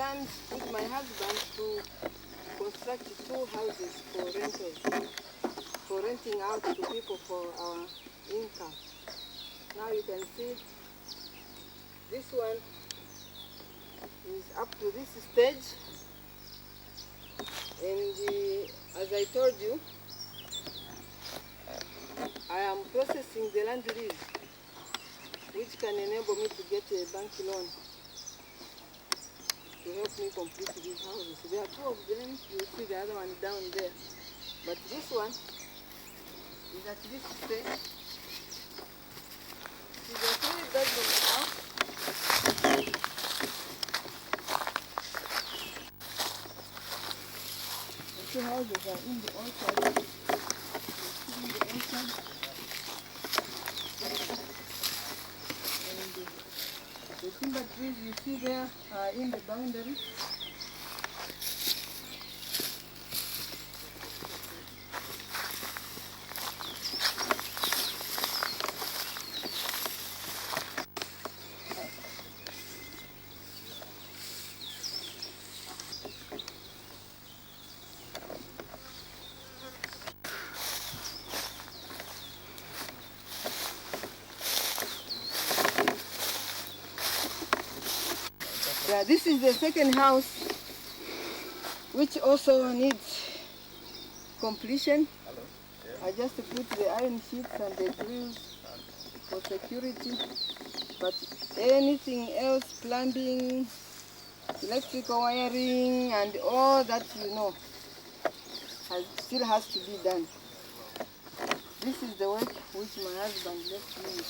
planned with my husband to construct 2 houses for rentals, for renting out to people for our income. Now you can see this one is up to this stage, and as I told you, I am processing the land lease, which can enable me to get a bank loan to help me complete these houses. There are 2 of them. You see the other one down there. But this one is at this stage. It's a 3-bedroom house. The 2 houses are in the orchard. In the orchard. The timber trees you see there are in the boundary. Yeah, this is the second house, which also needs completion. I just put the iron sheets and the grills for security, but anything else, plumbing, electrical wiring, and all that still has to be done. This is the work which my husband left me.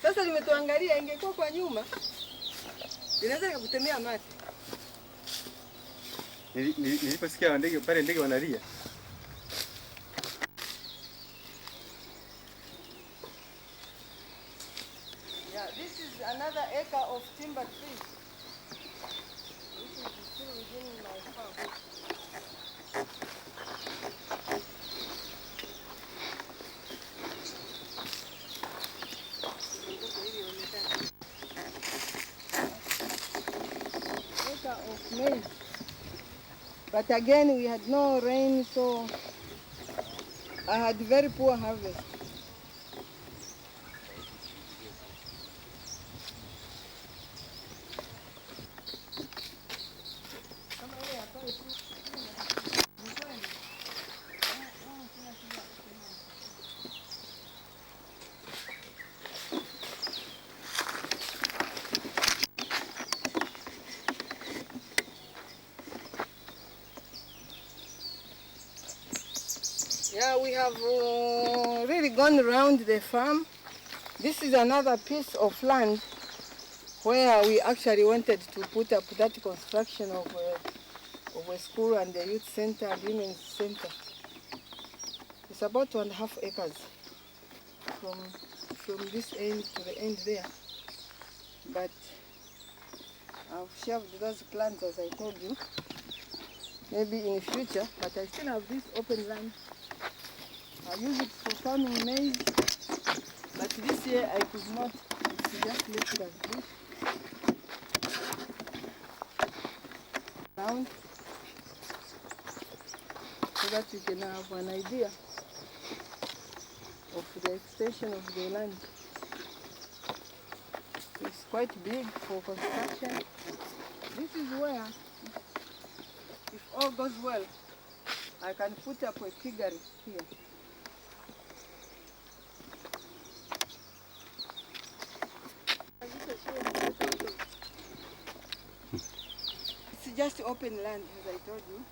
Sasa limetuangalia, ingekuwa kwa nyuma linaweza kukutemea mate. Niliposikia ndege pale, ndege wanalia. Yeah, this is another acre of timber trees. This is still within my farm. Of maize. But again, we had no rain, so I had very poor harvest. Yeah, we have really gone around the farm. This is another piece of land where we actually wanted to put up that construction of a school and a youth center and women's center. It's about 2.5 acres from this end to the end there. But I've shelved those plans, as I told you, maybe in the future, but I still have this open land. I use it for farming maize, but this year I could not. It's just left it as this. Round, so that you can have an idea of the extension of the land. It's quite big for construction. This is where, if all goes well, I can put up a piggery here. It's just open land, as I told you.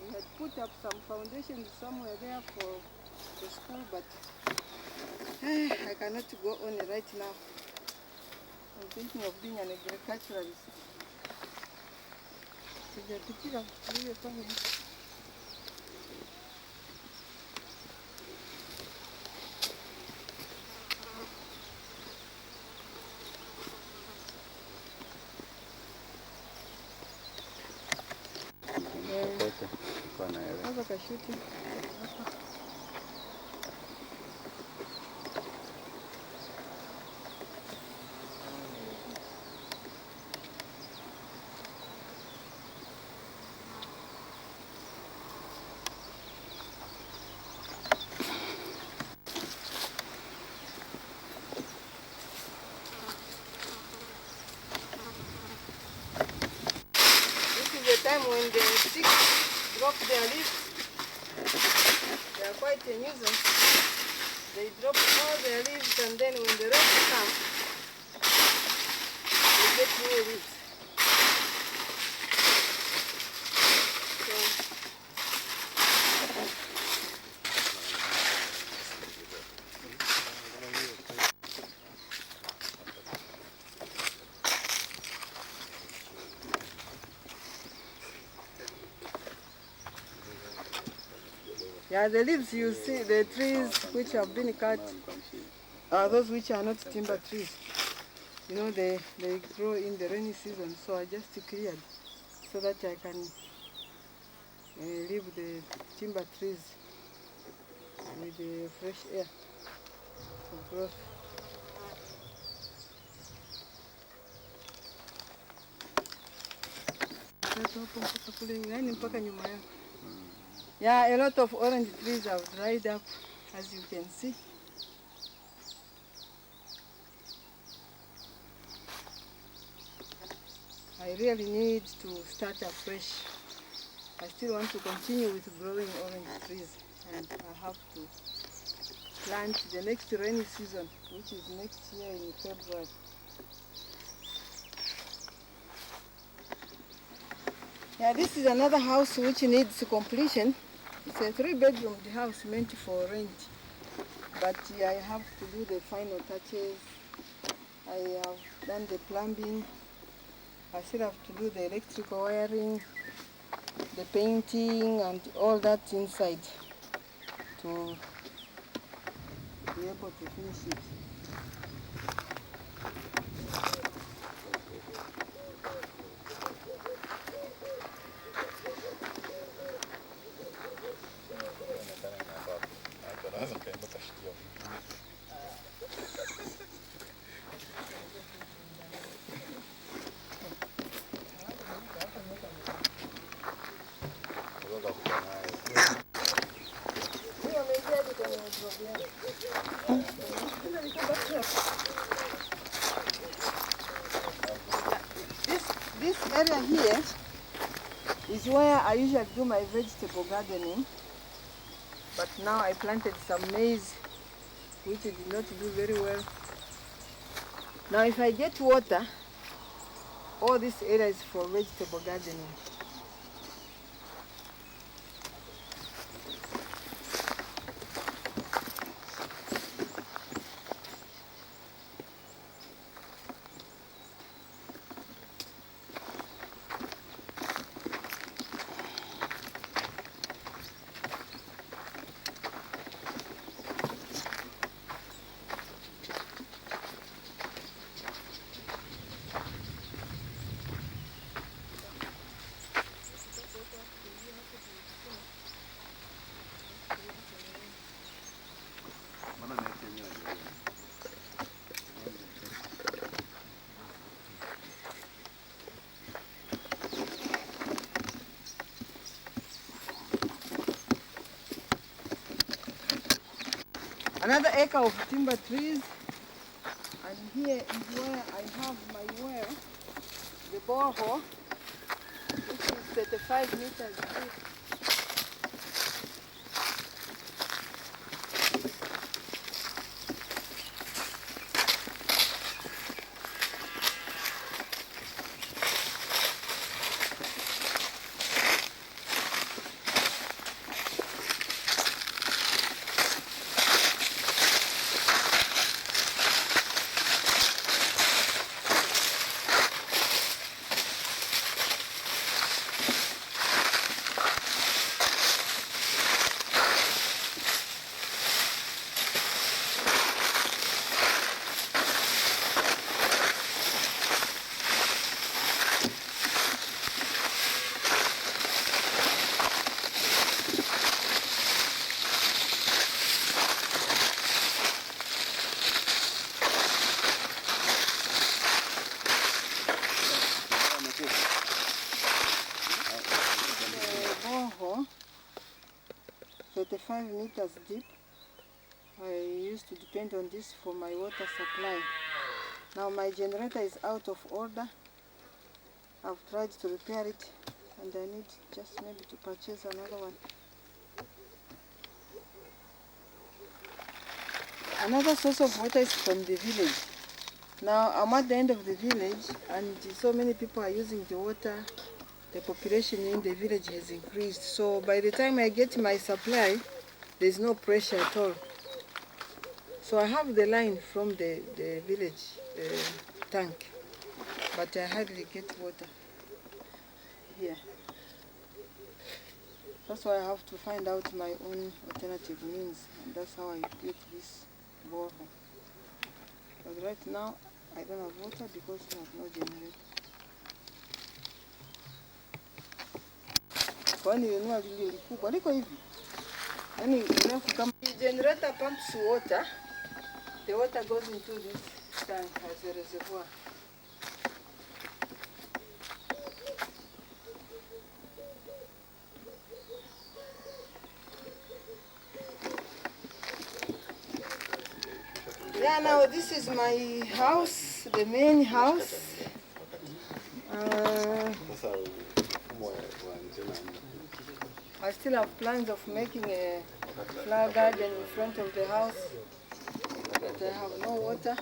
We had put up some foundations somewhere there for the school, but I cannot go on right now. I'm thinking of being an agriculturalist. Sijafikiria niliyofanya. Hapa kashuti. This is the time when the sticks drop their leaves. They are quite a nuisance. They drop all their leaves, and then when the rain comes, they get new leaves. So, yeah, the leaves you see, the trees which have been cut are those which are not timber trees. You know, they grow in the rainy season, so I just cleared so that I can leave the timber trees with the fresh air of growth. Yeah, a lot of orange trees have dried up, as you can see. I really need to start afresh. I still want to continue with growing orange trees, and I have to plant the next rainy season, which is next year in February. Yeah, this is another house which needs completion. It's a 3-bedroom house meant for rent, but I have to do the final touches. I have done the plumbing. I still have to do the electrical wiring, the painting, and all that inside to be able to finish it. This area here is where I usually do my vegetable gardening, but now I planted some maize which did not do very well. Now if I get water, all this area is for vegetable gardening. Another acre of timber trees, and here is where I have my well, the borehole, which is 35 meters deep. 35 meters deep. I used to depend on this for my water supply. Now my generator is out of order. I've tried to repair it and I need just maybe to purchase another one. Another source of water is from the village. Now I'm at the end of the village and so many people are using the water. The population in the village has increased. So by the time I get my supply, there's no pressure at all. So I have the line from the village tank, but I hardly get water here. That's why I have to find out my own alternative means, and that's how I built this borehole. But right now, I don't have water because I have no generator. Kwani nilinunua lile likubwa liko hivi. Yaani urefu kama the generator pumps water. The water goes into this tank as a reservoir. Yeah, now this is my house, the main house. I still have plans of making a flower garden in front of the house, but I have no water.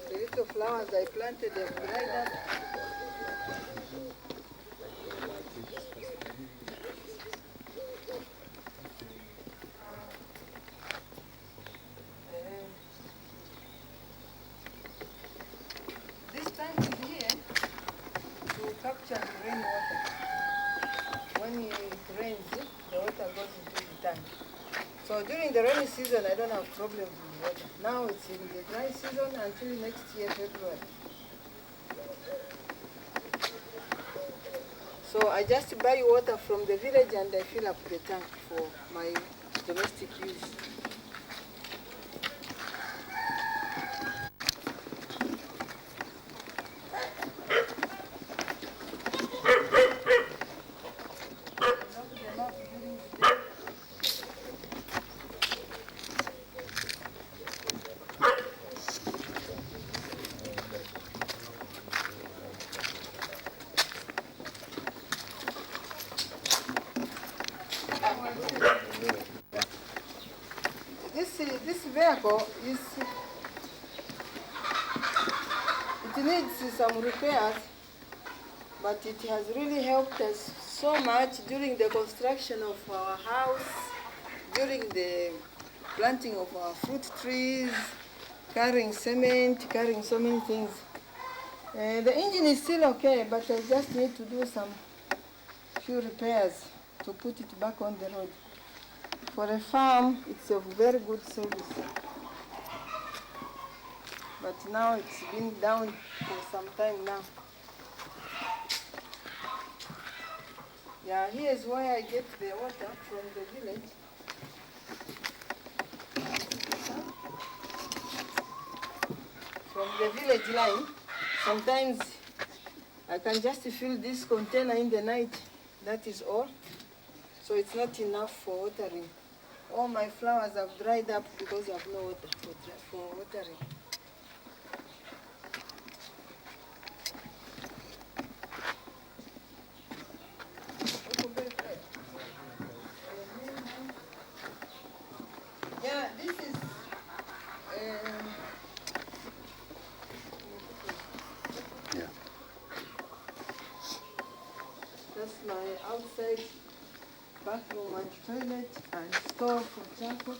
The little flowers I planted have dried up. This tank is here to capture the rainwater. When it rains, the water goes into the tank. So during the rainy season, I don't have problems with water. Now it's in the dry season until next year, February. So I just buy water from the village and I fill up the tank for my domestic use. This vehicle is, it needs some repairs, but it has really helped us so much during the construction of our house, during the planting of our fruit trees, carrying cement, carrying so many things. The engine is still okay, but I just need to do some few repairs to put it back on the road. For a farm, it's a very good service. But now it's been down for some time now. Yeah, here's where I get the water from the village. From the village line. Sometimes I can just fill this container in the night. That is all. So it's not enough for watering. All my flowers have dried up because I have no water for watering. Yeah, this is that's my outside bathroom and toilet and store for charcoal.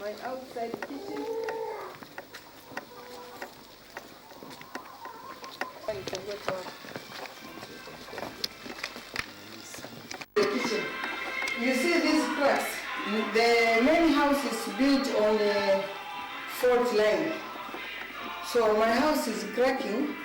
My outside kitchen. The kitchen. You see these cracks? The main house is built on a fault line. So my house is cracking.